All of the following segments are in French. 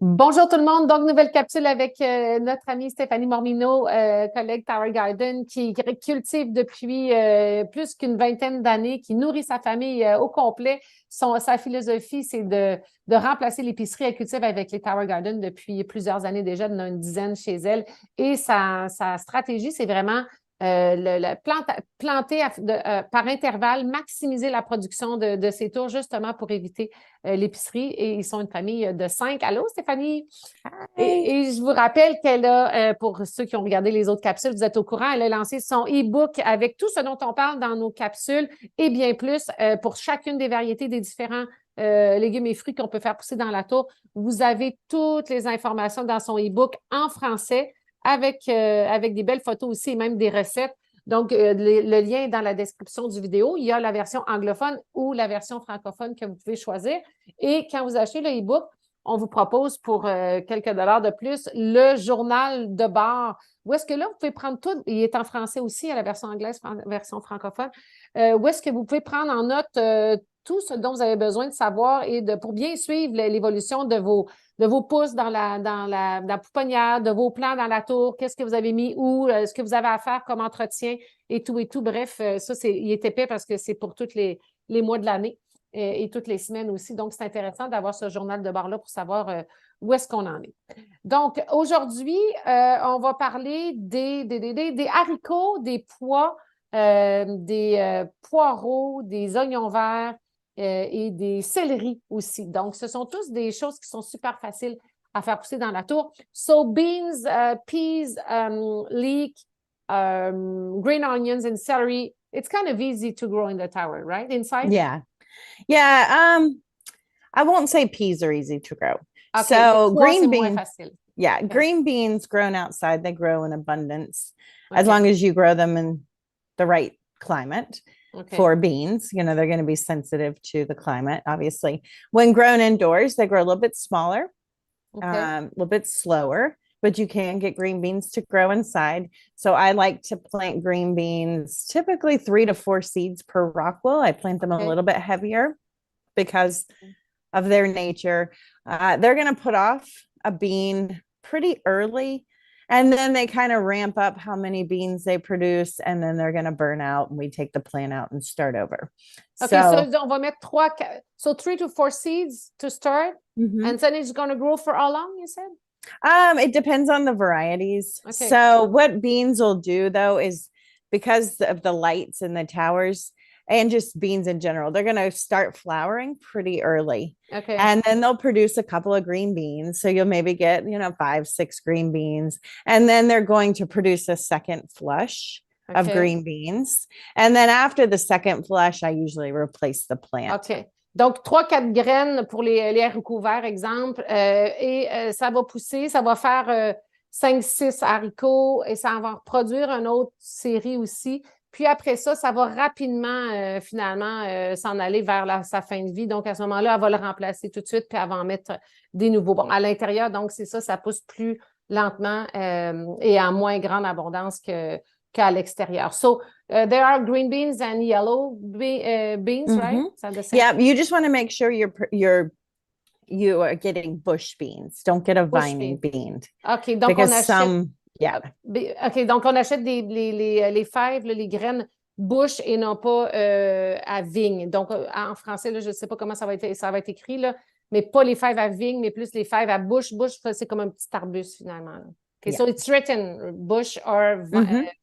Bonjour tout le monde. Donc, nouvelle capsule avec notre amie Steffanie Mormino, collègue Tower Garden, qui cultive depuis plus qu'une vingtaine d'années, qui nourrit sa famille au complet. Sa philosophie, c'est de remplacer l'épicerie. Elle cultive avec les Tower Garden depuis plusieurs années déjà, il y en a une dizaine chez elle. Et sa stratégie, c'est vraiment planter par intervalle, maximiser la production de ces tours justement pour éviter l'épicerie. Et ils sont une famille de 5. Allô, Steffanie? Et je vous rappelle qu'elle a, pour ceux qui ont regardé les autres capsules, vous êtes au courant, elle a lancé son e-book avec tout ce dont on parle dans nos capsules et bien plus pour chacune des variétés des différents légumes et fruits qu'on peut faire pousser dans la tour. Vous avez toutes les informations dans son e-book en français avec des belles photos aussi et même des recettes. Donc, le lien est dans la description du vidéo. Il y a la version anglophone ou la version francophone que vous pouvez choisir. Et quand vous achetez le e-book, on vous propose pour quelques dollars de plus le journal de bord. Où est-ce que là, vous pouvez prendre tout, il est en français aussi, à la version anglaise, version francophone, où est-ce que vous pouvez prendre en note tout ce dont vous avez besoin de savoir et pour bien suivre l'évolution de vos pousses dans la pouponnière, de vos plants dans la tour, qu'est-ce que vous avez mis où, ce que vous avez à faire comme entretien et tout et tout. Bref, ça, il est épais parce que c'est pour tous les mois de l'année et toutes les semaines aussi. Donc, c'est intéressant d'avoir ce journal de bord-là pour savoir où est-ce qu'on en est. Donc, aujourd'hui, on va parler des haricots, des pois, des poireaux, des oignons verts, et des céleris aussi. Donc, ce sont tous des choses qui sont super faciles à faire pousser dans la tour. So, beans, peas, leek, green onions and celery. It's kind of easy to grow in the tower, right? Inside? Yeah. Yeah. I won't say peas are easy to grow. Okay, so green beans. Yeah, okay. Green beans grown outside, they grow in abundance Okay. as long as you grow them in the right climate. Okay. For beans, they're going to be sensitive to the climate, obviously. When grown indoors, they grow a little bit smaller, a little bit slower, but you can get green beans to grow inside. So I like to plant green beans, typically 3 to 4 seeds per rockwool. I plant them a little bit heavier because of their nature. They're going to put off a bean pretty early, and then they kind of ramp up how many beans they produce, and then they're going to burn out, and we take the plant out and start over. Okay, so on va mettre 3 to 4 seeds to start, and then it's going to grow for how long, you said? It depends on the varieties. Okay. So what beans will do, though, is because of the lights in the towers and just beans in general, they're going to start flowering pretty early. Okay. And then they'll produce a couple of green beans. So you'll maybe get, 5, 6 green beans. And then they're going to produce a second flush of green beans. And then after the second flush, I usually replace the plant. Okay. Donc, 3-4 graines pour les haricots verts, exemple, et ça va pousser, ça va faire 5-6 haricots et ça va reproduire une autre série aussi. Puis après ça, ça va rapidement, finalement, s'en aller vers sa fin de vie. Donc, à ce moment-là, elle va le remplacer tout de suite, puis elle va en mettre des nouveaux. Bon, à l'intérieur, donc, c'est ça, ça pousse plus lentement et en moins grande abondance qu'à l'extérieur. So, there are green beans and yellow beans, right? Yeah, you just want to make sure you are getting bush beans. Don't get a vine bean. OK, donc on achète... OK, donc on achète les fèves, les graines bush et non pas à vigne. Donc, en français, là, je ne sais pas comment ça va être écrit, là, mais pas les fèves à vigne, mais plus les fèves à bush. Bush, c'est comme un petit arbuste, finalement. Là. Okay, so it's written bush or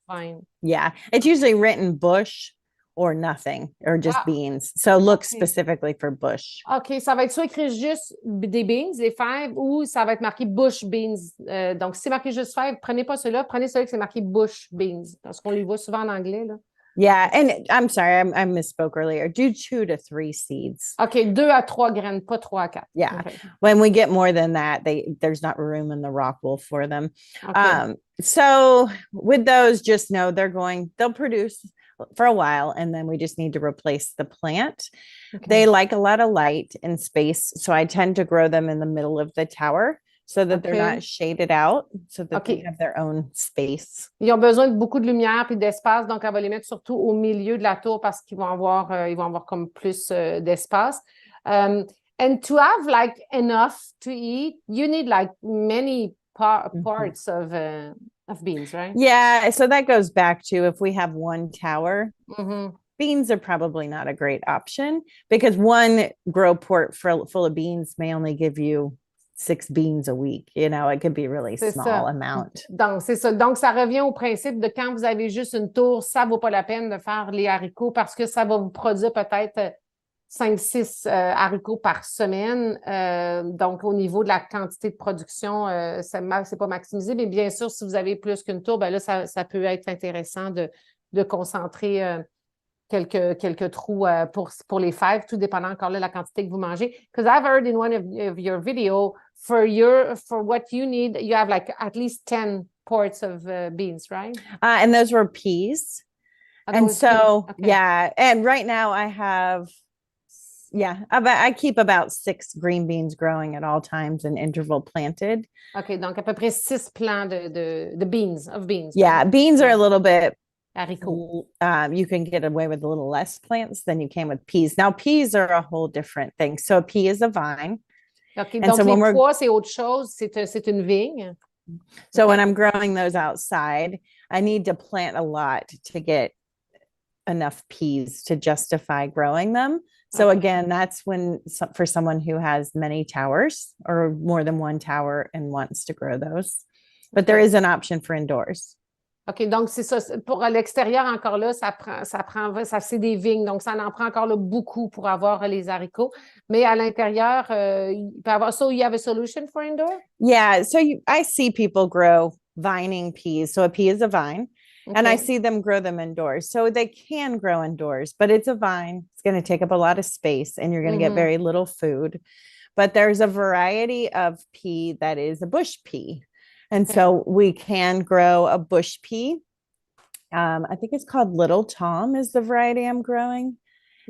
vine. Yeah, it's usually written bush or nothing, or just beans. So look specifically for bush. OK, ça va être soit écrit juste des beans, des fèves, ou ça va être marqué bush beans. Donc, si c'est marqué juste fèves, prenez pas ceux-là, prenez celui qui c'est marqué bush beans, parce qu'on les voit souvent en anglais, là. Yeah, and I'm sorry, I misspoke earlier. Do 2 to 3 seeds. Okay, 2 à 3 graines, pas 3 à 4. Yeah, when we get more than that, there's not room in the rock wool for them. Okay. So with those, just know they'll produce for a while, and then we just need to replace the plant. Okay. They like a lot of light and space, so I tend to grow them in the middle of the tower, so that they're not shaded out, so that they have their own space. Ils ont besoin de beaucoup de lumière et d'espace, donc elle va les mettre surtout au milieu de la tour parce qu'ils vont avoir comme plus d'espace. And And to have like enough to eat, you need like many parts of beans, right? Yeah. So that goes back to if we have one tower, Mm-hmm. beans are probably not a great option because one grow port full of beans may only give you 6 beans a week. You know, it could be really small amount. Donc, c'est ça. Donc, ça revient au principe de quand vous avez juste une tour, ça vaut pas la peine de faire les haricots parce que ça va vous produire peut-être 5-6 haricots par semaine. Donc, au niveau de la quantité de production, c'est pas maximisé. Mais bien sûr, si vous avez plus qu'une tour, ben là, ça peut être intéressant de concentrer quelques trous pour les fèves, tout dépendant encore là de la quantité que vous mangez. Because I've heard in one of your video, for what you need, you have like at least 10 quarts of beans, right? And those were peas. And so, okay. Yeah. And right now I have, I keep about 6 green beans growing at all times and interval planted. Okay. Donc, à peu près 6 plants de beans. Yeah. Right? Beans are a little bit, haricots. You can get away with a little less plants than you can with peas. Now, peas are a whole different thing. So a pea is a vine. Okay. Donc, so les pois, c'est autre chose. C'est une vigne. So when I'm growing those outside, I need to plant a lot to get enough peas to justify growing them. So again, that's when for someone who has many towers or more than one tower and wants to grow those. But there is an option for indoors. OK, donc c'est ça. Pour l'extérieur, encore là, ça c'est des vignes, donc ça en prend encore là beaucoup pour avoir les haricots. Mais à l'intérieur, il peut avoir. So you have a solution for indoor? Yeah, so I see people grow vining peas. So a pea is a vine. Okay. And I see them grow them indoors. So they can grow indoors, but it's a vine. It's going to take up a lot of space and you're going to get very little food. But there's a variety of pea that is a bush pea. And so we can grow a bush pea. I think it's called Little Tom is the variety I'm growing.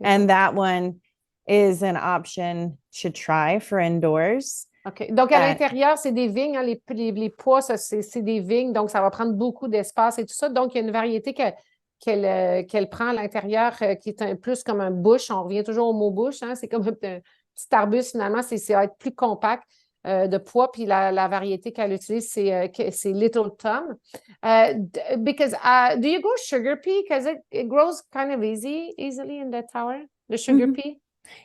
And that one is an option to try for indoors. OK. Donc, à l'intérieur, c'est des vignes. Hein, les pois, c'est des vignes. Donc, ça va prendre beaucoup d'espace et tout ça. Donc, il y a une variété qu'elle prend à l'intérieur qui est plus comme un bush. On revient toujours au mot bush. Hein, c'est comme un petit arbuste, finalement. Ça va être plus compact de pois. Puis, la variété qu'elle utilise, c'est Little Tom. Because do you grow sugar pea? Because it grows kind of easily in the tower, the sugar pea?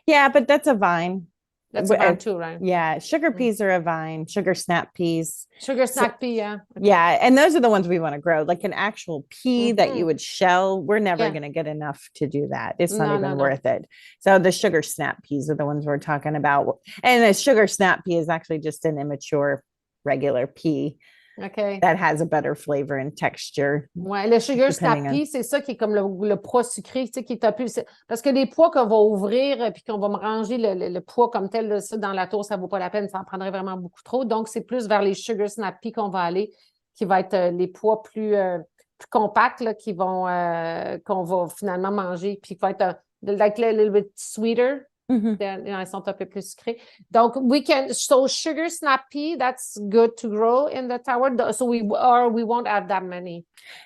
Yeah, but that's a vine. That's a vine too, right? Yeah, sugar peas are a vine, sugar snap peas. Sugar snap pea, yeah. Okay. Yeah, and those are the ones we want to grow. Like an actual pea that you would shell, we're never going to get enough to do that. It's not even worth it. So the sugar snap peas are the ones we're talking about. And a sugar snap pea is actually just an immature regular pea. Okay. That has a better flavor and texture. Ouais, le sugar snap pea, c'est ça qui est comme le pois sucré, tu sais, qui est un peu... Parce que les pois qu'on va ouvrir puis qu'on va me ranger le pois comme tel, là, ça, dans la tour, ça vaut pas la peine, ça en prendrait vraiment beaucoup trop. Donc, c'est plus vers les sugar snap pea qu'on va aller, qui va être les pois plus compacts, là, qu'on va finalement manger, puis qui va être like a little bit sweeter. Ils sont un peu plus sucrés. Donc, so sugar snap pea, that's good to grow in the tower. So we won't have that many.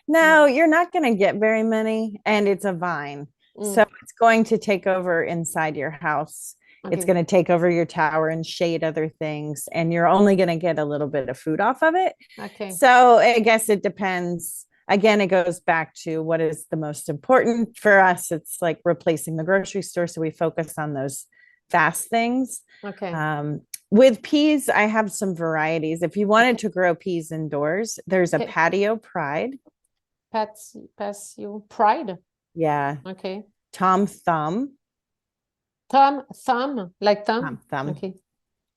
No, you're not going to get very many. And it's a vine. So it's going to take over inside your house. Okay. It's going to take over your tower and shade other things. And you're only going to get a little bit of food off of it. Okay. So I guess it depends. Again, it goes back to what is the most important for us. It's like replacing the grocery store. So we focus on those fast things. Okay. With peas, I have some varieties. If you wanted to grow peas indoors, there's a Patio Pride. Patio Pride? Yeah. Okay. Tom Thumb. Thumb? Like thumb? Thumb. Okay.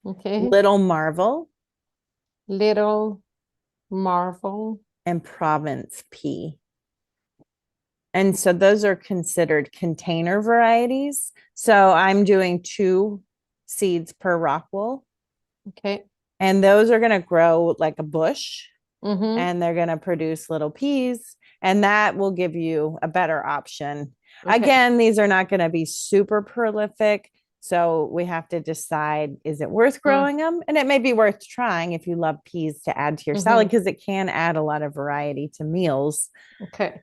Okay. Little Marvel. Little Marvel. And Province pea. And so those are considered container varieties. So I'm doing 2 seeds per rock wool. Okay. And those are going to grow like a bush. And they're going to produce little peas. And that will give you a better option. Okay. Again, these are not going to be super prolific. So we have to decide, is it worth growing them? And it may be worth trying if you love peas to add to your salad, because it can add a lot of variety to meals. Okay.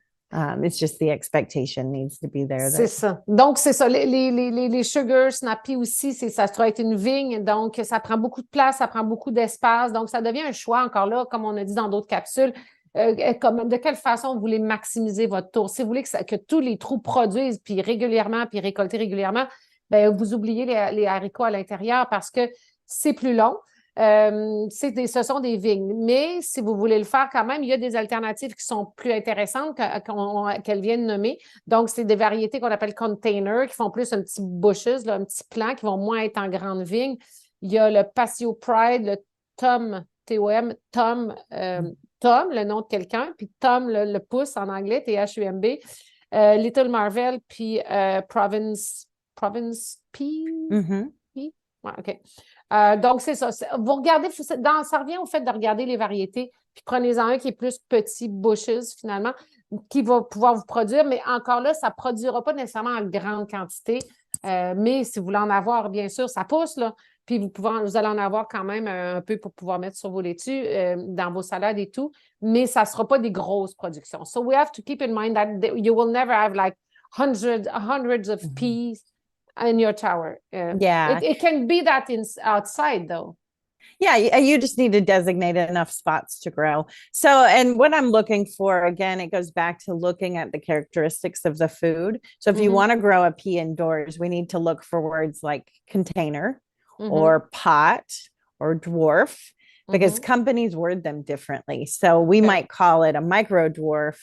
It's just the expectation needs to be there. C'est ça. Donc, c'est ça. Les sugar snappy aussi, ça doit être une vigne. Donc, ça prend beaucoup de place, ça prend beaucoup d'espace. Donc, ça devient un choix encore là, comme on a dit dans d'autres capsules. De quelle façon vous voulez maximiser votre tour? Si vous voulez que tous les trous produisent, puis régulièrement, puis récolter régulièrement, ben, vous oubliez les haricots à l'intérieur parce que c'est plus long. Ce sont des vignes. Mais si vous voulez le faire quand même, il y a des alternatives qui sont plus intéressantes qu'elle vient de nommer. Donc, c'est des variétés qu'on appelle container, qui font plus un petit bushes, là, un petit plant, qui vont moins être en grande vigne. Il y a le Patio Pride, le Tom, T-O-M, Tom, Tom, le nom de quelqu'un, puis Tom, le pouce en anglais, T-H-U-M-B, Little Marvel, puis Province P. Mm-hmm. Ouais, OK. Donc, c'est ça. Vous regardez, ça revient au fait de regarder les variétés, puis prenez-en un qui est plus petit, bushes, finalement, qui va pouvoir vous produire, mais encore là, ça ne produira pas nécessairement en grande quantité, mais si vous voulez en avoir, bien sûr, ça pousse, là, puis vous allez en avoir quand même un peu pour pouvoir mettre sur vos laitues, dans vos salades et tout, mais ça ne sera pas des grosses productions. So we have to keep in mind that you will never have like hundreds of peas in your tower. Yeah. It can be that outside though. Yeah, you just need to designate enough spots to grow. So, and what I'm looking for, again, it goes back to looking at the characteristics of the food. So if you want to grow a pea indoors, we need to look for words like container or pot or dwarf, because companies word them differently. So we might call it a micro dwarf,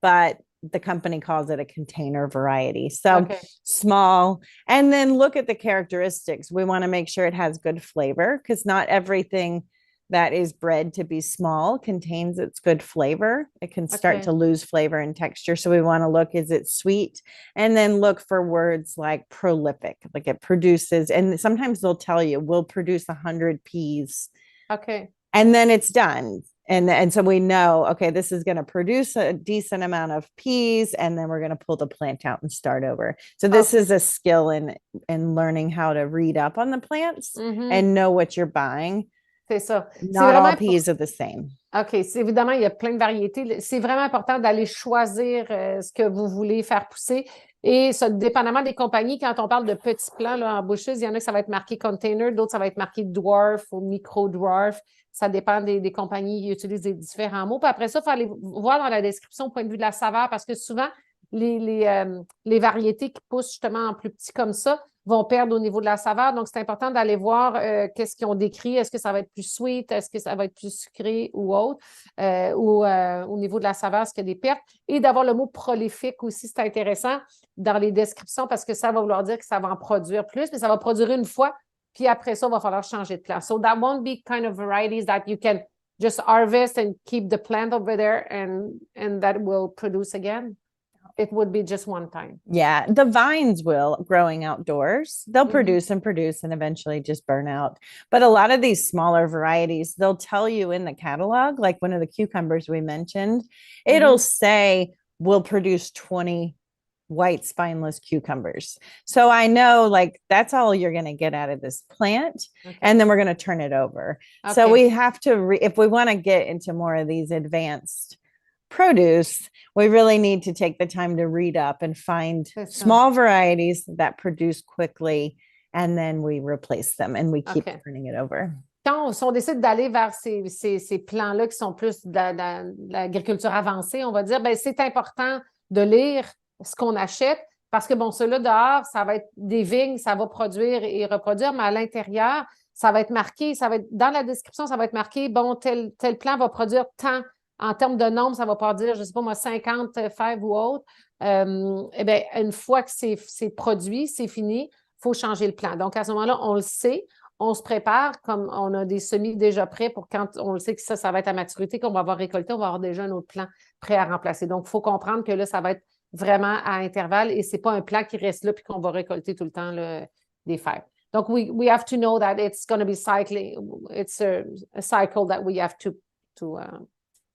but the company calls it a container variety. So small, and then look at the characteristics. We want to make sure it has good flavor, because not everything that is bred to be small contains its good flavor. It can start to lose flavor and texture. So we want to look, is it sweet? And then look for words like prolific, like it produces, and sometimes they'll tell you we'll produce 100 peas. Okay. And then it's done. And so we know, okay, this is going to produce a decent amount of peas, and then we're going to pull the plant out and start over. So this is a skill in learning how to read up on the plants and know what you're buying. C'est ça. Not all peas are the same. OK. Évidemment, il y a plein de variétés. C'est vraiment important d'aller choisir ce que vous voulez faire pousser. Et ça, dépendamment des compagnies, quand on parle de petits plants là, en bushes, il y en a que ça va être marqué container, d'autres, ça va être marqué dwarf ou micro-dwarf. Ça dépend des compagnies qui utilisent des différents mots. Puis après ça, il faut aller voir dans la description au point de vue de la saveur, parce que souvent, les variétés qui poussent justement en plus petit comme ça vont perdre au niveau de la saveur. Donc, c'est important d'aller voir qu'est-ce qu'ils ont décrit. Est-ce que ça va être plus sweet? Est-ce que ça va être plus sucré ou autre? Au niveau de la saveur, est-ce qu'il y a des pertes? Et d'avoir le mot prolifique aussi, c'est intéressant dans les descriptions, parce que ça va vouloir dire que ça va en produire plus, mais ça va produire une fois. Puis après ça, il va falloir changer de plant. So that won't be kind of varieties that you can just harvest and keep the plant over there and that will produce again. It would be just one time. Yeah, the vines will, growing outdoors, they'll produce and produce and eventually just burn out. But a lot of these smaller varieties, they'll tell you in the catalog, like one of the cucumbers we mentioned, it'll say we'll produce 20 white spineless cucumbers. So I know like that's all you're going to get out of this plant. And then we're going to turn it over. So we have to, if we want to get into more of these advanced produce, we really need to take the time to read up and find small varieties that produce quickly, and then we replace them and we keep turning it over. Quand on décide d'aller vers ces plants-là qui sont plus de l'agriculture avancée, on va dire, ben, c'est important de lire ce qu'on achète, parce que, bon, ceux-là dehors, ça va être des vignes, ça va produire et reproduire, mais à l'intérieur, ça va être marqué, dans la description, ça va être marqué, bon, tel plant va produire tant. En termes de nombre, ça va pas dire, je ne sais pas moi, 50 fèves ou autre. Eh bien, une fois que c'est produit, c'est fini, il faut changer le plan. Donc, à ce moment-là, on le sait, on se prépare, comme on a des semis déjà prêts pour quand on le sait que ça va être à maturité, qu'on va avoir récolté, on va avoir déjà un autre plan prêt à remplacer. Donc, il faut comprendre que là, ça va être vraiment à intervalles et ce n'est pas un plan qui reste là puis qu'on va récolter tout le temps là, des fèves. Donc, we have to know that it's going to be cycling. It's a cycle that we have to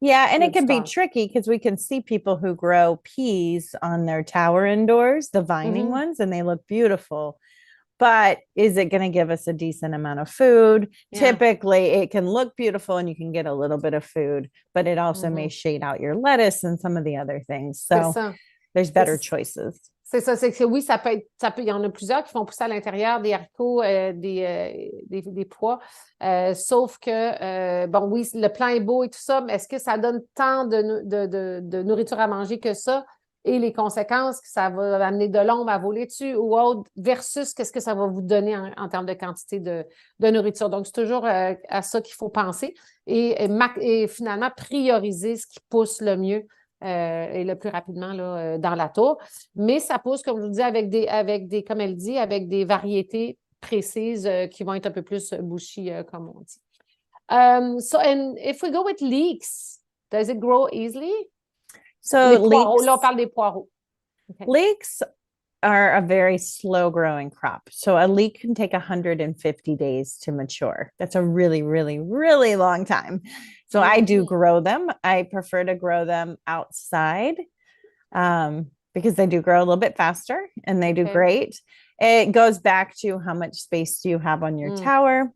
yeah, and it can be tricky because we can see people who grow peas on their tower indoors, the vining ones, and they look beautiful. but is it going to give us a decent amount of food? Yeah. Typically, it can look beautiful and you can get a little bit of food, but it also may shade out your lettuce and some of the other things. So there's better choices. C'est ça, c'est que oui, il y en a plusieurs qui font pousser à l'intérieur des haricots, des pois, sauf que, bon, oui, le plan est beau et tout ça, mais est-ce que ça donne tant de nourriture à manger que ça et les conséquences que ça va amener de l'ombre à voler dessus ou autre, versus qu'est-ce que ça va vous donner en termes de quantité de nourriture. Donc, c'est toujours à ça qu'il faut penser et finalement prioriser ce qui pousse le mieux. Et le plus rapidement là, dans la tour. Mais ça pousse, comme je vous dis, avec des, comme elle dit, avec des variétés précises qui vont être un peu plus bushy, comme on dit. So, and if we go with leeks, does it grow easily? So les poireaux, là, on parle des poireaux. Okay. Leeks are a very slow growing crop. So a leek can take 150 days to mature. That's a really, really, really long time. So I do grow them. I prefer to grow them outside because they do grow a little bit faster and they do great. It goes back to how much space do you have on your tower.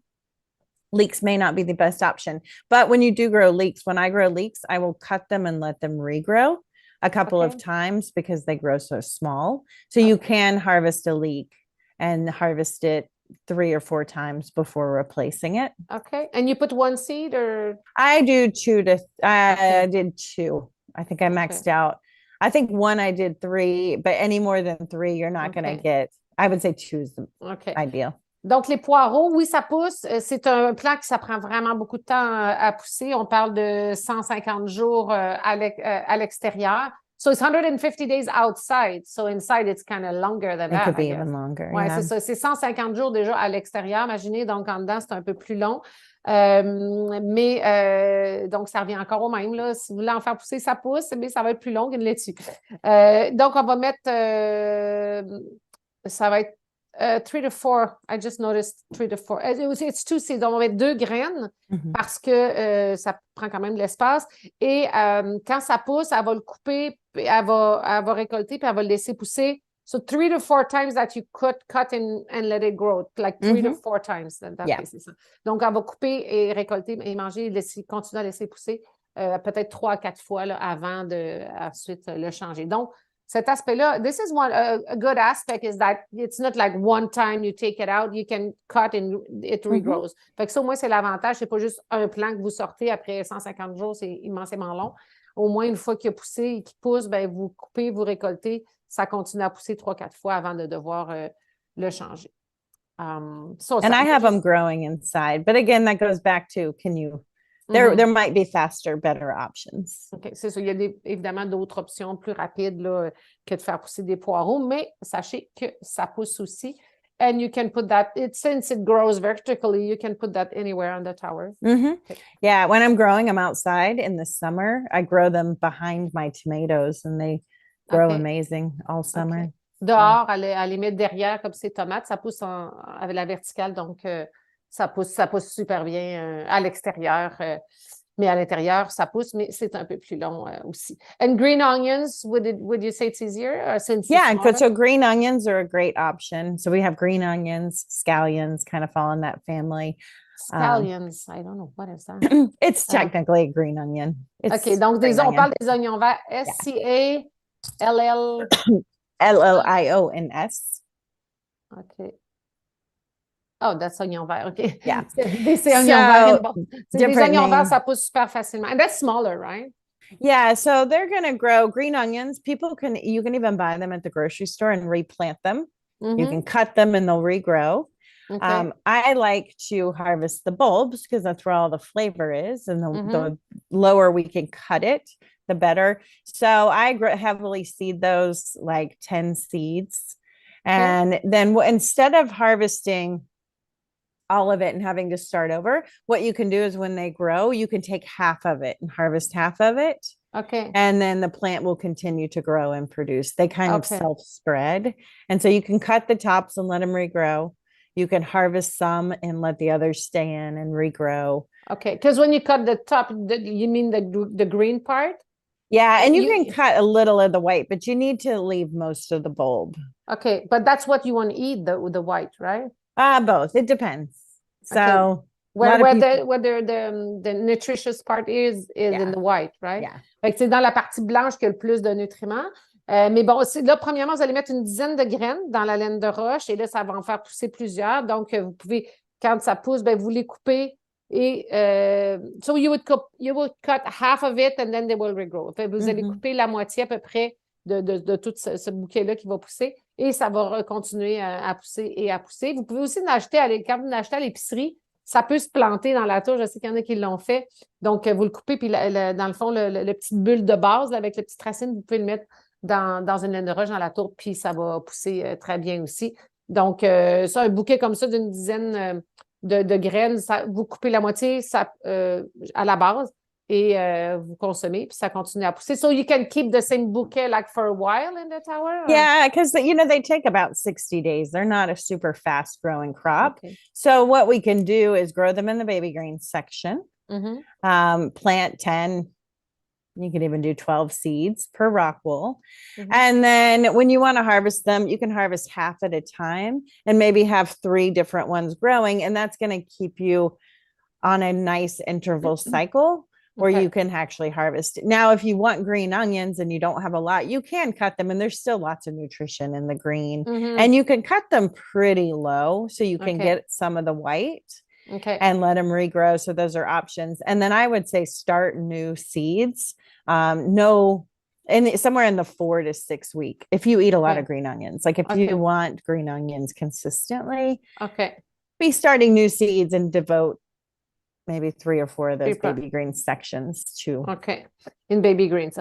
Leeks may not be the best option, but when you do grow leeks, when I grow leeks, I will cut them and let them regrow a couple of times because they grow so small. So you can harvest a leek and harvest it 3 or 4 times before replacing it. Okay. And you put one seed or? I do 2 to, I did 2. I think I maxed out. I think 1 I did 3, but any more than 3, you're not going to get, I would say 2 is the ideal. Donc, les poireaux, oui, ça pousse. C'est un plant qui ça prend vraiment beaucoup de temps à pousser. On parle de 150 jours à l'extérieur. So it's 150 days outside. So inside, it's kind of longer than that. It could be even longer. Oui, c'est ça. C'est 150 jours déjà à l'extérieur. Imaginez, donc en dedans, c'est un peu plus long. Mais donc, ça revient encore au même. Là. Si vous voulez en faire pousser, ça pousse, mais ça va être plus long qu'une laitue. Donc, on va mettre, ça va être 3 to 4. I just noticed 3 to 4. It's 2 seeds. On va mettre 2 graines parce que ça prend quand même de l'espace. Et quand ça pousse, elle va le couper, elle va récolter, puis elle va le laisser pousser. So 3 to 4 times that you cut and let it grow. Like 3 to 4 times. C'est ça. Donc, elle va couper et récolter et manger, continuer à laisser pousser peut-être 3 à 4 fois là, avant de ensuite le changer. Donc, cet aspect-là, this is one, a good aspect is that it's not like one time you take it out, you can cut and it regrows. Fait que ça, au moins, c'est l'avantage. C'est pas juste un plant que vous sortez après 150 jours, c'est immensément long. Au moins, une fois qu'il a poussé et qu'il pousse, ben, vous coupez, vous récoltez, ça continue à pousser 3-4 fois avant de devoir le changer. And I have them growing inside. But again, that goes back to, can you... There might be faster, better options. OK, c'est ça. Il y a évidemment d'autres options plus rapides là, que de faire pousser des poireaux, mais sachez que ça pousse aussi. And you can put that, since it grows vertically, you can put that anywhere on the tower. Okay. Yeah, when I'm growing them outside in the summer, I grow them behind my tomatoes and they grow amazing all summer. Dehors, à les mettre derrière comme ces tomates, ça pousse avec la verticale, donc... ça pousse super bien à l'extérieur, mais à l'intérieur, ça pousse, mais c'est un peu plus long aussi. And green onions, would you say it's easier? So green onions are a great option. So we have green onions, scallions, kind of fall in that family. Scallions, I don't know, what is that? It's technically a green onion. OK, donc on parle des oignons verts, S-C-A-L-L... L-L-I-O-N-S. OK. Oh, that's oignon vert, OK. Yeah. C'est oignon vert. Bon. Des oignons verts, ça pousse super facilement. And that's smaller, right? Yeah, so they're going to grow green onions. You can even buy them at the grocery store and replant them. You can cut them and they'll regrow. Okay. I like to harvest the bulbs because that's where all the flavor is. And the lower we can cut it, the better. So I heavily seed those, like 10 seeds. And then instead of harvesting all of it and having to start over, what you can do is when they grow, you can take half of it and harvest half of it. Okay. And then the plant will continue to grow and produce. They kind of self-spread. And so you can cut the tops and let them regrow. You can harvest some and let the others stay in and regrow. Okay. Because when you cut the top, you mean the green part? Yeah, and you can cut a little of the white, but you need to leave most of the bulb. Okay, but that's what you want to eat, the white, right? Both. It depends. So Okay. Whether the nutritious part is Yeah. in the white, right? Yeah. Fait que c'est dans la partie blanche qu'il y a le plus de nutriments. Mais bon, là, premièrement, vous allez mettre une dizaine de graines dans la laine de roche et là, ça va en faire pousser plusieurs. Donc, vous pouvez, quand ça pousse, ben, vous les coupez et so you would cut half of it and then they will regrow. Fait, vous allez couper la moitié à peu près de tout ce bouquet-là qui va pousser et ça va continuer à pousser et à pousser. Vous pouvez aussi l'acheter, quand vous l'achetez à l'épicerie, ça peut se planter dans la tour. Je sais qu'il y en a qui l'ont fait. Donc, vous le coupez, puis dans le fond, le petit bulle de base là, avec les petites racines, vous pouvez le mettre dans une laine de roche dans la tour, puis ça va pousser très bien aussi. Donc, ça, un bouquet comme ça d'une dizaine de graines, vous coupez la moitié à la base et vous consommez, puis ça continue à pousser. So you can keep the same bouquet like for a while in the tower? Yeah, because they take about 60 days. They're not a super fast growing crop. Okay. So what we can do is grow them in the baby greens section. Plant 10. You can even do 12 seeds per rock wool. And then when you want to harvest them, you can harvest half at a time and maybe have 3 different ones growing. And that's going to keep you on a nice interval cycle where you can actually harvest it. Now, if you want green onions and you don't have a lot, you can cut them and there's still lots of nutrition in the green. And you can cut them pretty low so you can get some of the white. And let them regrow. So those are options. And then I would say start new seeds. And somewhere in the 4 to 6 week, if you eat a lot of green onions, like if you want green onions consistently, be starting new seeds and devote maybe 3 or 4 of those baby greens sections to. In baby greens,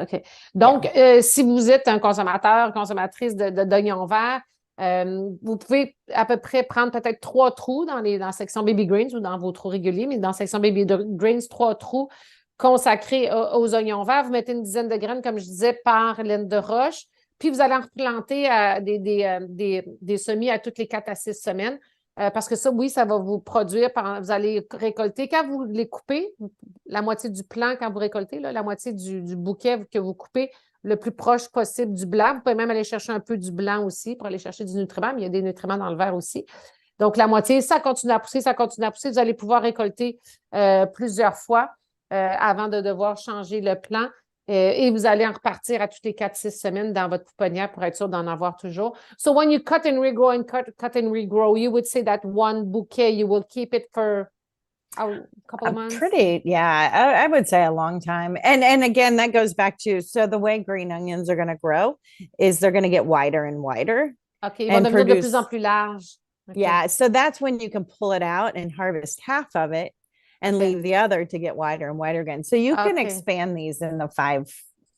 Donc, si vous êtes un consommatrice d'oignons verts, vous pouvez à peu près prendre peut-être 3 trous dans la section baby greens ou dans vos trous réguliers, mais dans la section baby greens, 3 trous consacrés aux oignons verts. Vous mettez une dizaine de graines, comme je disais, par laine de roche. Puis vous allez en replanter des semis à toutes les 4 à 6 semaines. Parce que ça, oui, ça va vous produire, vous allez récolter. Quand vous les coupez, la moitié du plant, quand vous récoltez, là, la moitié du bouquet que vous coupez, le plus proche possible du blanc. Vous pouvez même aller chercher un peu du blanc aussi pour aller chercher du nutriment, mais il y a des nutriments dans le vert aussi. Donc, la moitié, ça continue à pousser, ça continue à pousser. Vous allez pouvoir récolter plusieurs fois avant de devoir changer le plant. Et vous allez en repartir à toutes les 4-6 semaines dans votre pouponnière pour être sûr d'en avoir toujours. So when you cut and regrow and cut and regrow, you would say that one bouquet, you will keep it for a couple of months? I would say a long time. And again, that goes back to, so the way green onions are going to grow is they're going to get wider and wider. Ils vont devenir de plus en plus larges. Yeah, so that's when you can pull it out and harvest half of it and leave the other to get wider and wider again. So you can expand these in the 5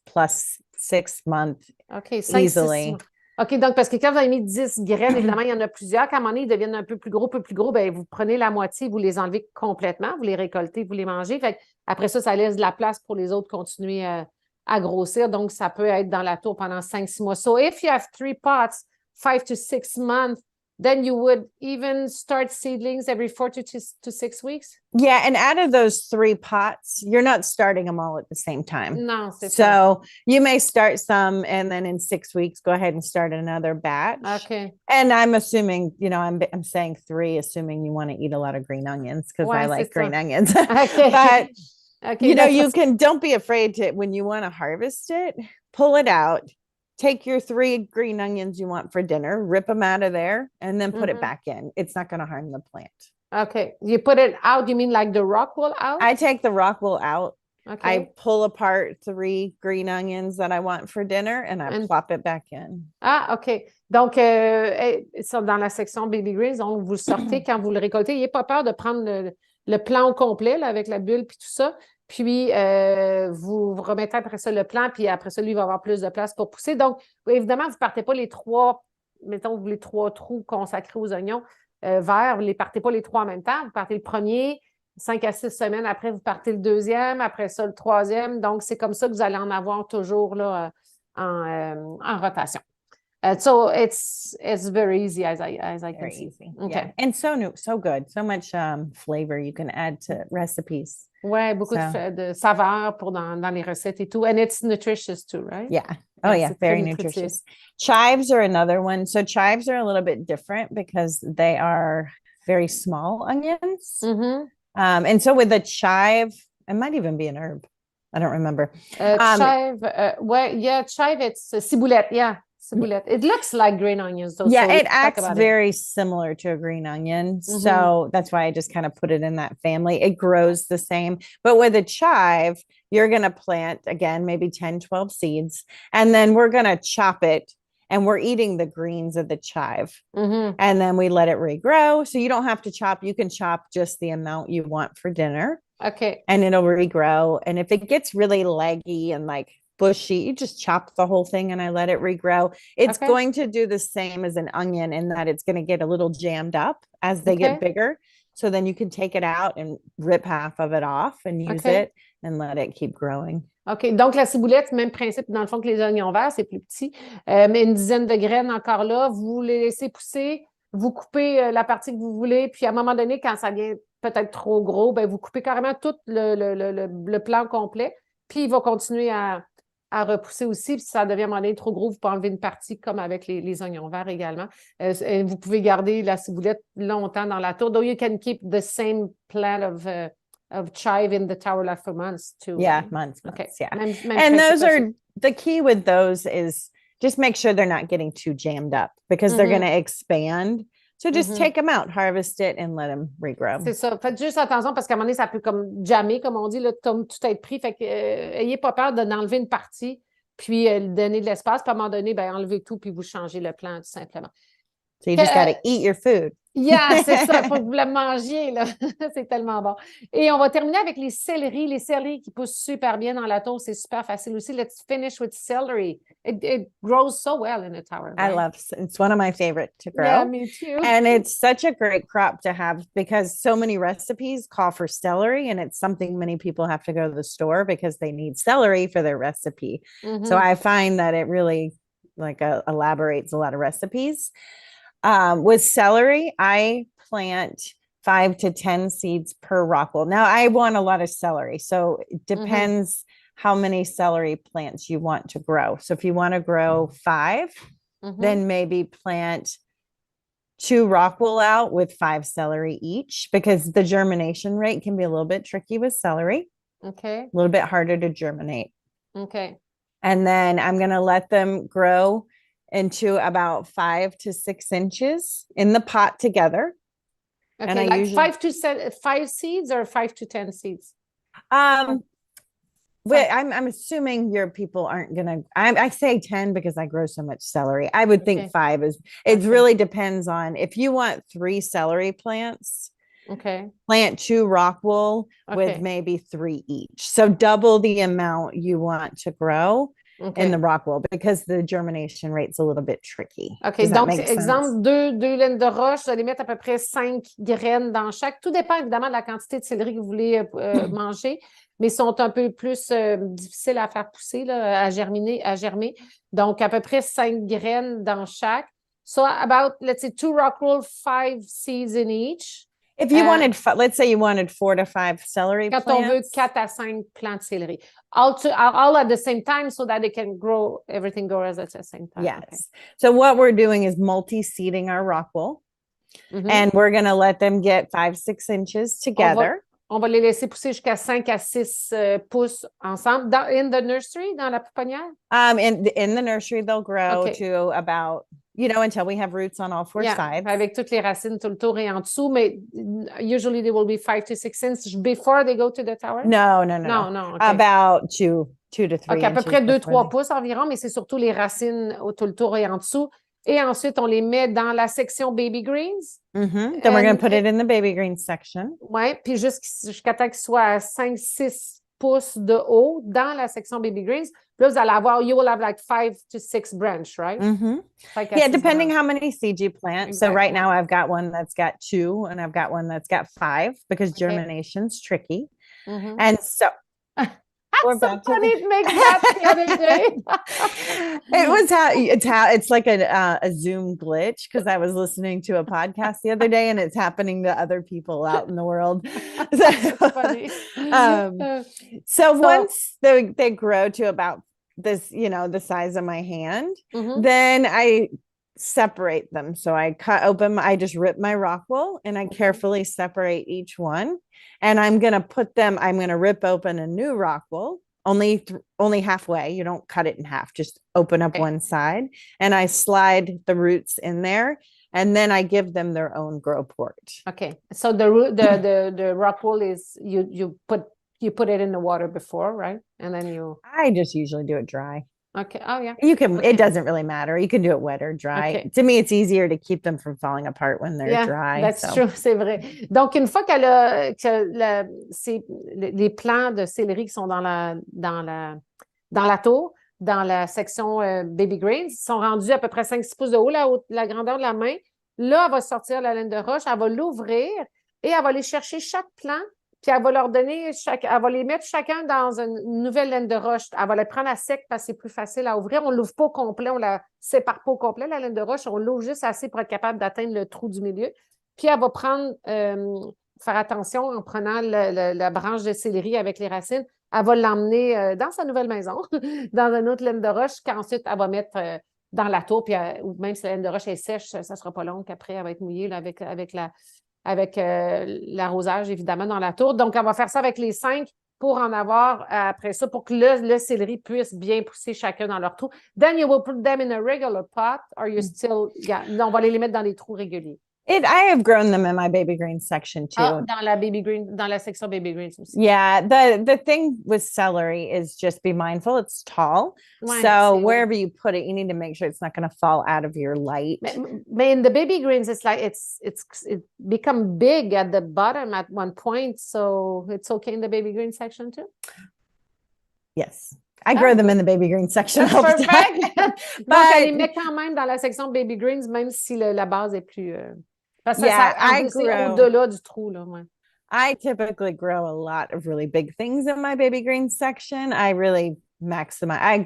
plus 6 month easily. Donc parce que quand vous avez mis 10 graines, évidemment, il y en a plusieurs. Quand à un moment donné, ils deviennent un peu plus gros, ben, vous prenez la moitié, vous les enlevez complètement, vous les récoltez, vous les mangez. Fait après ça laisse de la place pour les autres continuer à grossir. Donc, ça peut être dans la tour pendant 5-6 mois. So if you have 3 pots, 5 to 6 months, then you would even start seedlings every 4 to 6 weeks? Yeah, and out of those 3 pots, you're not starting them all at the same time. No, so you may start some, and then in 6 weeks, go ahead and start another batch. And I'm assuming, I'm saying 3, assuming you want to eat a lot of green onions because I like green onions. But don't be afraid to, when you want to harvest it, pull it out. Take your 3 green onions you want for dinner, rip them out of there, and then put it back in. It's not going to harm the plant. You put it out, you mean like the rock wool out? I take the rock wool out. I pull apart 3 green onions that I want for dinner, and I plop it back in. Donc, dans la section baby greens, donc vous sortez quand vous le récoltez. N'ayez pas peur de prendre le plant au complet là, avec la bulle puis tout ça. Puis, vous remettez après ça le plant, puis après ça, lui, il va avoir plus de place pour pousser. Donc, évidemment, vous ne partez pas les 3 trous consacrés aux oignons verts, vous ne les partez pas les 3 en même temps. Vous partez le premier, 5 à 6 semaines après, vous partez le deuxième, après ça, le troisième. Donc, c'est comme ça que vous allez en avoir toujours là, en rotation. So it's very easy as I can see. Easy. Okay. Yeah. And so good. So much flavor you can add to recipes. Ouais, beaucoup de saveurs pour dans les recettes et tout. And it's nutritious too, right? Yeah. Oh, yeah. Very nutritious. Chives are another one. So chives are a little bit different because they are very small onions. And so with a chive, it might even be an herb. I don't remember. Chive, chive, it's ciboulette. Yeah. Ciboulette. It looks like green onions though. Yeah, so it acts very similar to a green onion. So that's why I just kind of put it in that family. It grows the same. But with a chive, you're going to plant, again, maybe 10, 12 seeds. And then we're going to chop it. And we're eating the greens of the chive. And then we let it regrow. So you don't have to chop. You can chop just the amount you want for dinner. Okay. And it'll regrow. And if it gets really leggy and like bushy, you just chop the whole thing and I let it regrow. It's going to do the same as an onion in that it's going to get a little jammed up as they get bigger. So then you can take it out and rip half of it off and use it and let it keep growing. OK. Donc, la ciboulette, même principe, dans le fond, que les oignons verts, c'est plus petit. Mais une dizaine de graines encore là, vous les laissez pousser, vous coupez la partie que vous voulez, puis à un moment donné, quand ça devient peut-être trop gros, ben, vous coupez carrément tout le plant complet, puis il va continuer à repousser aussi. Puis si ça devient à un moment donné trop gros, vous pouvez enlever une partie comme avec les oignons verts également. Vous pouvez garder la ciboulette longtemps dans la tour. Though you can keep the same plant of chive in the tower left for months too. Yeah, months. Okay. Yeah. Même and those are the key with those is just make sure they're not getting too jammed up because they're going to expand. So just take them out, harvest it, and let them regrow. C'est ça. Faites juste attention parce qu'à un moment donné, ça peut comme jammer, comme on dit, là, tout être pris. Fait que ayez pas peur d'enlever une partie, puis donner de l'espace. Puis à un moment donné, ben, enlevez tout, puis vous changez le plan tout simplement. So you just got to eat your food. Yeah, c'est ça. Il faut que vous le mangiez, là. C'est tellement bon. Et on va terminer avec les céleris. Les céleris qui poussent super bien dans la tour. C'est super facile aussi. Let's finish with celery. It grows so well in a tower. Right? I love it's one of my favorite to grow. Yeah, me too. And it's such a great crop to have because so many recipes call for celery and it's something many people have to go to the store because they need celery for their recipe. So I find that it really like elaborates a lot of recipes. With celery, I plant 5 to 10 seeds per rockwool. Now I want a lot of celery, so it depends how many celery plants you want to grow. So if you want to grow 5, then maybe plant 2 rockwool out with 5 celery each because the germination rate can be a little bit tricky with celery. Okay. A little bit harder to germinate. Okay. And then I'm going to let them grow into about 5 to 6 inches in the pot together. Okay, and I like usually 5 seeds or 5 to 10 seeds? Well, I'm assuming your people aren't gonna. I say 10 because I grow so much celery. I would think 5 is. It really depends on if you want 3 celery plants. Okay. Plant 2 rockwool with maybe 3 each. So double the amount you want to grow. In the rockwool because the germination rate's a little bit tricky. OK, donc, exemple, 2 laines de roche, vous allez mettre à peu près 5 graines dans chaque. Tout dépend évidemment de la quantité de céleri que vous voulez manger, mais sont un peu plus difficiles à faire pousser, là, à germer. Donc, à peu près 5 graines dans chaque. So, about, let's say, 2 rockwool, 5 seeds in each. If you wanted, let's say you wanted 4 to 5 celery plants. Quand on veut 4 à 5 plants de céleri. All at the same time so that they can grow, everything grows at the same time. Yes. Okay. So what we're doing is multi-seeding our rockwool. And we're going to let them get 5-6 inches together. On va les laisser pousser jusqu'à 5 à 6 pouces ensemble. In the nursery, dans la pouponnière? In the nursery, they'll grow to about, until we have roots on all 4 sides. Avec toutes les racines tout le tour et en dessous, mais usually they will be 5 to 6 inches before they go to the tower? No. Okay. About 2 to 3 OK, à peu près 2-3 pouces environ, mais c'est surtout les racines tout le tour et en dessous. Et ensuite, on les met dans la section baby greens. Then we're going to put it in the baby greens section. Oui, puis jusqu'à temps qu'il soit à 5-6 pouces de haut dans la section baby greens. Puis là, vous allez avoir, you will have like 5 to 6 branches, right? Yeah, depending how many seeds you plant. Exactly. So right now I've got one that's got 2 and I've got one that's got 5 because germination's tricky. And so... We're back to Funny, it makes that the other day. It's like a Zoom glitch because I was listening to a podcast the other day and it's happening to other people out in the world. That's funny. So once they grow to about this, the size of my hand, then I separate them. So I I just rip my rockwool and I carefully separate each one. And I'm going to rip open a new rockwool, only halfway. You don't cut it in half, just open up one side. And I slide the roots in there. And then I give them their own grow port. Okay. So the rockwool is you put it in the water before, right? And then I just usually do it dry. Okay. Oh yeah. You can. It doesn't really matter. You can do it wet or dry. Okay. To me, it's easier to keep them from falling apart when they're dry. That's true, c'est vrai. Donc une fois les plants de céleri qui sont dans la tour, dans la section baby greens, sont rendus à peu près 5-6 pouces de haut, la grandeur de la main. Là, elle va sortir la laine de roche, elle va l'ouvrir et elle va aller chercher chaque plant. Puis elle va leur donner, elle va les mettre chacun dans une nouvelle laine de roche. Elle va les prendre à sec parce que c'est plus facile à ouvrir. On ne l'ouvre pas au complet, on la sépare pas au complet, la laine de roche. On l'ouvre juste assez pour être capable d'atteindre le trou du milieu. Puis elle va faire attention en prenant la branche de céleri avec les racines. Elle va l'emmener dans sa nouvelle maison, dans une autre laine de roche qu'ensuite elle va mettre dans la tour. Puis ou même si la laine de roche est sèche, ça ne sera pas long qu'après elle va être mouillée là, avec l'arrosage, évidemment, dans la tour. Donc, on va faire ça avec les 5 pour en avoir après ça, pour que le céleri puisse bien pousser chacun dans leur trou. Then you will put them in a regular pot, or you still... Yeah, on va les mettre dans des trous réguliers. I have grown them in my baby greens section too. Dans la section baby greens aussi. Yeah, the thing with celery is just be mindful. It's tall, so wherever you put it, you need to make sure it's not going to fall out of your light. But in the baby greens, it's like it become big at the bottom at one point, so it's okay in the baby green section too. Yes. I grow them in the baby green section. That's perfect. Donc, elle les met quand même dans la section baby greens, même si la base est plus... Parce que c'est au-delà du trou, là, ouais. I typically grow a lot of really big things in my baby green section. I really maximize.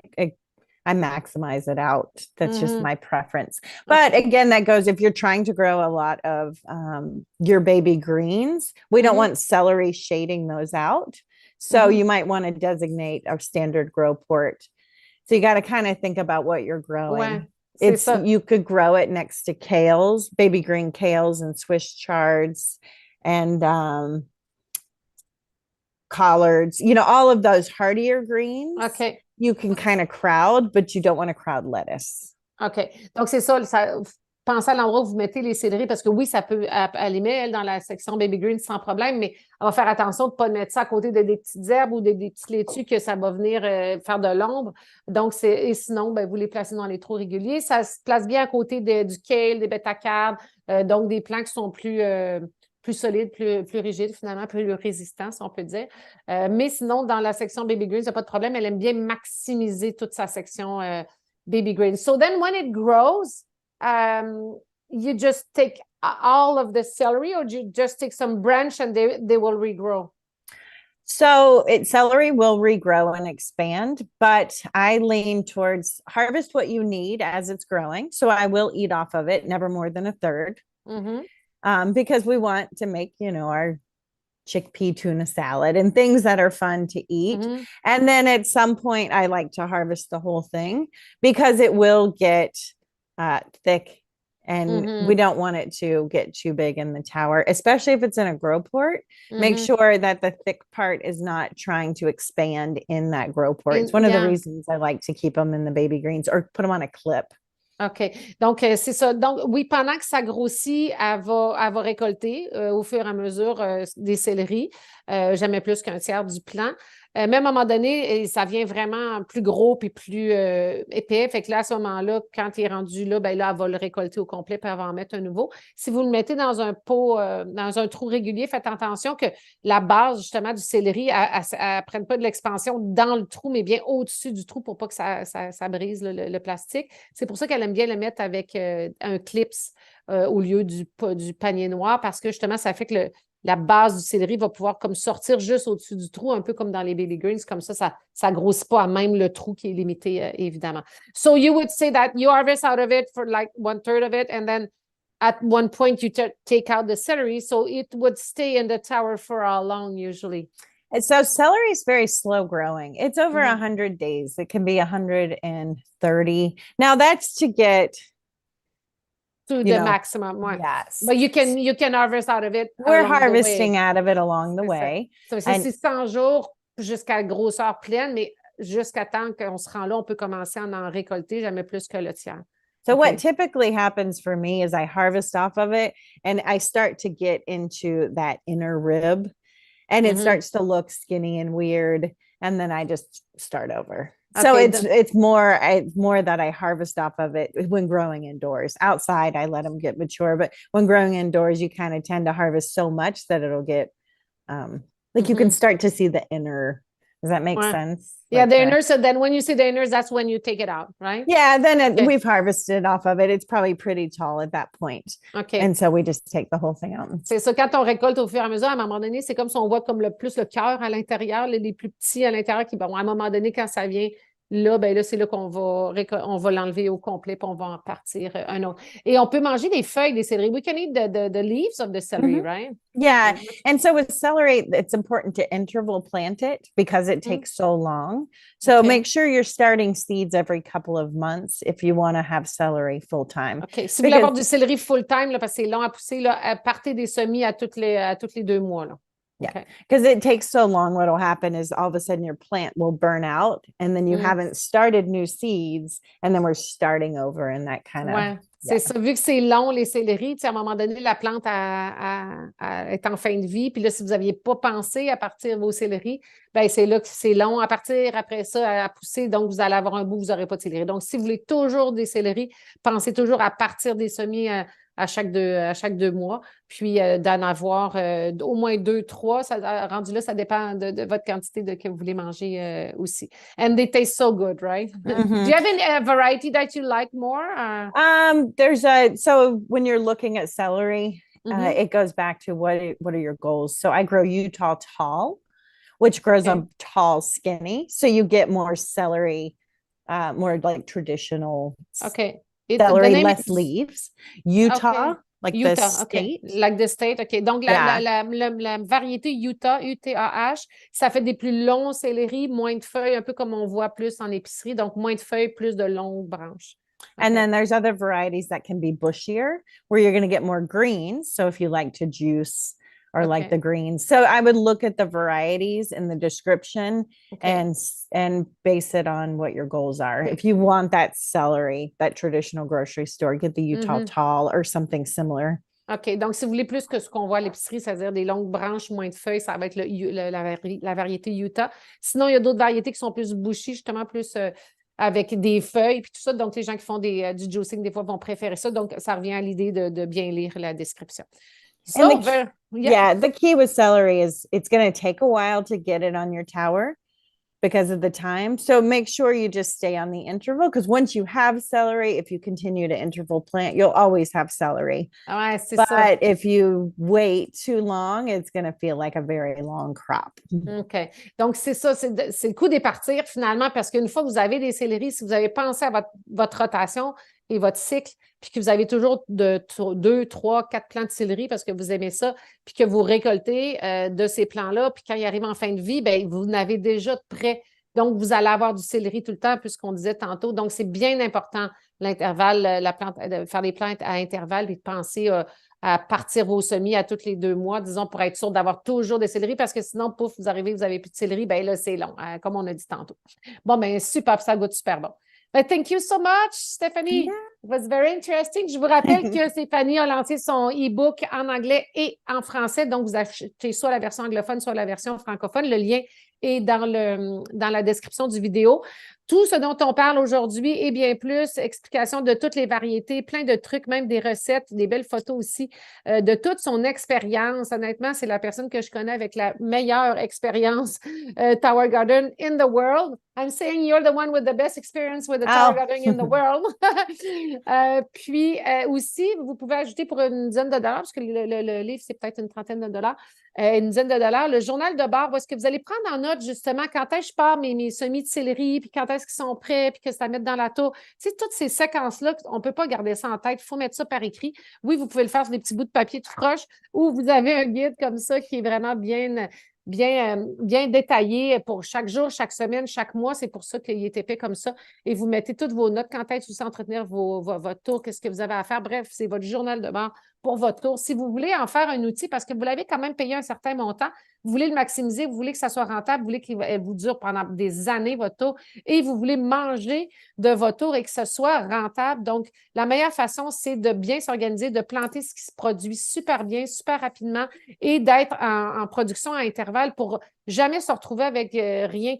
I maximize it out. That's just my preference. But again, that goes if you're trying to grow a lot of your baby greens. We don't want celery shading those out. So you might want to designate a standard grow port. So you got to kind of think about what you're growing. You could grow it next to kales, baby green kales and Swiss chards and collards, all of those hardier greens. Okay. You can kind of crowd, but you don't want to crowd lettuce. OK. Donc, c'est ça. Pensez à l'endroit où vous mettez les céleris, parce que oui, ça peut allumer, elle, dans la section baby green sans problème, mais on va faire attention de ne pas mettre ça à côté de des petites herbes ou des petites laitues que ça va venir faire de l'ombre. Donc, et sinon, vous les placez dans les trous réguliers. Ça se place bien à côté du kale, des bêta-cardes, donc des plants qui sont plus solides, plus rigides, finalement, plus résistants, si on peut dire. Mais sinon, dans la section baby green, il n'y a pas de problème. Elle aime bien maximiser toute sa section baby green. So then, when it grows, you just take all of the celery, or you just take some branch and they will regrow? So celery will regrow and expand, but I lean towards harvest what you need as it's growing. So I will eat off of it, never more than a third, because we want to make, our chickpea tuna salad and things that are fun to eat. And then at some point, I like to harvest the whole thing because it will get thick and we don't want it to get too big in the tower, especially if it's in a grow port. Make sure that the thick part is not trying to expand in that grow port. It's one of the reasons I like to keep them in the baby greens or put them on a clip. OK. Donc, c'est ça. Donc, oui, pendant que ça grossit, elle va récolter au fur et à mesure des céleris, jamais plus qu'un tiers du plant. Mais à un moment donné, ça vient vraiment plus gros puis plus épais. Fait que là, à ce moment-là, quand il est rendu là, là, elle va le récolter au complet puis elle va en mettre un nouveau. Si vous le mettez dans un pot, dans un trou régulier, faites attention que la base, justement, du céleri, elle ne prenne pas de l'expansion dans le trou, mais bien au-dessus du trou pour pas que ça brise le plastique. C'est pour ça qu'elle aime bien le mettre avec un clips au lieu du panier noir parce que, justement, ça fait que la base du céleri va pouvoir comme sortir juste au-dessus du trou, un peu comme dans les baby greens, comme ça ne grossit pas à même le trou qui est limité, évidemment. So you would say that you harvest out of it for like 1/3 of it, and then at one point you take out the celery, so it would stay in the tower for how long usually? And so celery is very slow growing. It's over 100 days. It can be 130. Now that's to get to the maximum. Ouais. Yes. But you can harvest out of it. We're harvesting out of it along the way. Ça. C'est 600 jours jusqu'à grosseur pleine, mais jusqu'à temps qu'on se rend là, on peut commencer à en récolter jamais plus que le tiers. So what typically happens for me is I harvest off of it and I start to get into that inner rib and it starts to look skinny and weird. And then I just start over. So it's more that I harvest off of it when growing indoors. Outside, I let them get mature, but when growing indoors, you kind of tend to harvest so much that it'll get like you can start to see the inner. Does that make sense? Yeah, like the inners. So then when you see the inners, that's when you take it out, right? Yeah, then we've harvested off of it. It's probably pretty tall at that point. Okay. And so we just take the whole thing out. C'est ça, quand on récolte au fur et à mesure, à un moment donné, c'est comme si on voit comme le cœur à l'intérieur, les plus petits à l'intérieur qui, bon, à un moment donné, quand ça vient là, ben là, c'est là qu'on va l'enlever au complet, puis on va en partir un autre. Et on peut manger des feuilles des céleri. We can eat the leaves of the celery, right? Yeah. And so with celery, it's important to interval plant it because it takes so long. So make sure you're starting seeds every couple of months if you want to have celery full time. OK. Si vous voulez avoir du céleri full time, là, parce que c'est long à pousser, là, partez des semis à tous les 2 mois. Là. Yeah, because it takes so long. What'll happen is all of a sudden your plant will burn out and then you haven't started new seeds and then we're starting over in that kind of. Ouais, c'est ça. Vu que c'est long, les céleris, à un moment donné, la plante est en fin de vie. Puis là, si vous n'aviez pas pensé à partir vos céleris, ben c'est là que c'est long à partir après ça, à pousser. Donc, vous allez avoir un bout, vous n'aurez pas de céleri. Donc, si vous voulez toujours des céleris, pensez toujours à partir des semis à chaque 2 mois, puis d'en avoir au moins 2, 3. Rendu là, ça dépend de votre quantité que vous voulez manger aussi. And they taste so good, right? Do you have any variety that you like more? So when you're looking at celery, it goes back to what are your goals? So I grow Utah tall, which grows up tall, skinny. So you get more celery, more like traditional. Okay. Celery, less leaves. Utah, like the state. Like the state, OK. Donc, la variété Utah, UTAH, ça fait des plus longs céleri, moins de feuilles, un peu comme on voit plus en épicerie. Donc, moins de feuilles, plus de longues branches. Okay. And then there's other varieties that can be bushier, where you're going to get more greens. So if you like to juice or like the greens. So I would look at the varieties in the description and base it on what your goals are. If you want that celery, that traditional grocery store, get the Utah tall or something similar. OK. Donc, si vous voulez plus que ce qu'on voit à l'épicerie, c'est-à-dire des longues branches, moins de feuilles, ça va être la variété Utah. Sinon, il y a d'autres variétés qui sont plus bushy, justement, plus avec des feuilles puis tout ça. Donc, les gens qui font du juicing, des fois, vont préférer ça. Donc, ça revient à l'idée de bien lire la description. So, the key with celery is it's going to take a while to get it on your tower because of the time. So make sure you just stay on the interval, because once you have celery, if you continue to interval plant, you'll always have celery. But if you wait too long, it's going to feel like a very long crop. OK. Donc, c'est ça, c'est le coup des partir finalement, parce qu'une fois que vous avez des céleris, si vous avez pensé à votre rotation et votre cycle, puis que vous avez toujours 2, 3, 4 plants de céleri parce que vous aimez ça, puis que vous récoltez de ces plants-là, puis quand ils arrivent en fin de vie, bien, vous n'avez déjà de près. Donc, vous allez avoir du céleri tout le temps, puisqu'on disait tantôt. Donc, c'est bien important, l'intervalle, la plante, de faire des plantes à intervalles, puis de penser à partir vos semis à tous les 2 mois, disons, pour être sûr d'avoir toujours des céleris, parce que sinon, pouf, vous arrivez, vous n'avez plus de céleri, bien là, c'est long, comme on a dit tantôt. Bon, bien, super, ça goûte super bon. But thank you so much, Steffanie. Yeah. It was very interesting. Je vous rappelle que Steffanie a lancé son e-book en anglais et en français. Donc, vous achetez soit la version anglophone, soit la version francophone. Le lien est dans la description du vidéo. Tout ce dont on parle aujourd'hui et bien plus, explication de toutes les variétés, plein de trucs, même des recettes, des belles photos aussi, de toute son expérience. Honnêtement, c'est la personne que je connais avec la meilleure expérience Tower Garden in the world. I'm saying you're the one with the best experience with the Tower Garden in the world. Puis aussi, vous pouvez ajouter pour une dizaine de dollars, parce que le livre, c'est peut-être une trentaine de dollars, une dizaine de dollars, le journal de bord, où est-ce que vous allez prendre en note justement quand est-ce que je pars mes semis de céleri, puis quand est-ce qu'ils sont prêts, puis que ça mette dans la tour. Tu sais, toutes ces séquences-là, on ne peut pas garder ça en tête, il faut mettre ça par écrit. Oui, vous pouvez le faire sur des petits bouts de papier tout proche, ou vous avez un guide comme ça qui est vraiment bien détaillé pour chaque jour, chaque semaine, chaque mois. C'est pour ça qu'il est épais comme ça. Et vous mettez toutes vos notes, quand est-ce que vous entretenir votre tour, qu'est-ce que vous avez à faire. Bref, c'est votre journal de bord pour votre tour. Si vous voulez en faire un outil, parce que vous l'avez quand même payé un certain montant, vous voulez le maximiser, vous voulez que ça soit rentable, vous voulez qu'il vous dure pendant des années, votre tour, et vous voulez manger de votre tour et que ce soit rentable. Donc, la meilleure façon, c'est de bien s'organiser, de planter ce qui se produit super bien, super rapidement et d'être en production à intervalles pour jamais se retrouver avec rien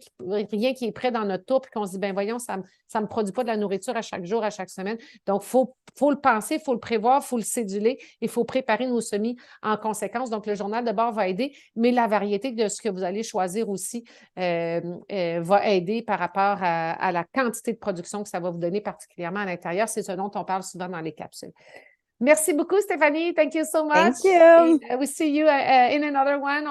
qui est prêt dans notre tour puis qu'on se dit, ben voyons, ça me produit pas de la nourriture à chaque jour, à chaque semaine. Donc, faut le penser, il faut le prévoir, il faut le céduler, il faut préparer nos semis en conséquence. Donc, le journal de bord va aider, mais la variété de ce que vous allez choisir aussi va aider par rapport à la quantité de production que ça va vous donner, particulièrement à l'intérieur. C'est ce dont on parle souvent dans les capsules. Merci beaucoup, Steffanie. Thank you so much. Thank you. We'll see you in another one.